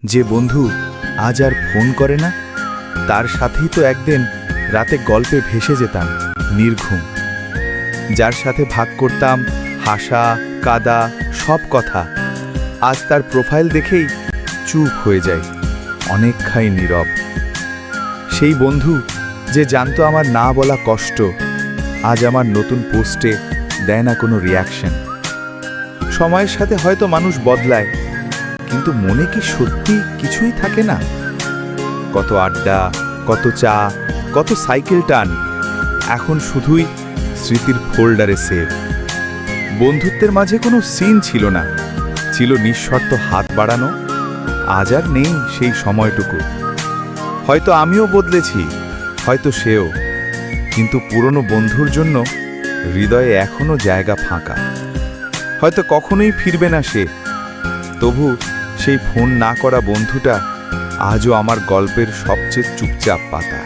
যে বন্ধু আজ আর ফোন করে না, তার সাথেই তো একদিন রাতে গল্পে ভেসে যেতাম নির্ঘুম। যার সাথে ভাগ করতাম হাসা কাদা সব কথা, আজ তার প্রোফাইল দেখেই চুপ হয়ে যায়, অনেকখানি নীরব। সেই বন্ধু যে জানতো আমার না বলা কষ্ট, আজ আমার নতুন পোস্টে দেয় না কোনো রিয়াকশন। সময়ের সাথে হয়তো মানুষ বদলায়, কিন্তু মনে কি সত্যি কিছুই থাকে না? কত আড্ডা, কত চা, কত সাইকেল টান, এখন শুধুই স্মৃতির ফোল্ডারে সেভ। বন্ধুত্বের মাঝে কোনো সিন ছিল না, ছিল নিঃশর্ত হাত বাড়ানো। আজ আর নেই সেই সময়টুকু। হয়তো আমিও বদলেছি, হয়তো সেও, কিন্তু পুরনো বন্ধুর জন্য হৃদয়ে এখনো জায়গা ফাঁকা। হয়তো কখনোই ফিরবে না সে, তবু সেই ফোন না করা বন্ধুটা আজও আমার গল্পের সবচেয়ে চুপচাপ পাতা।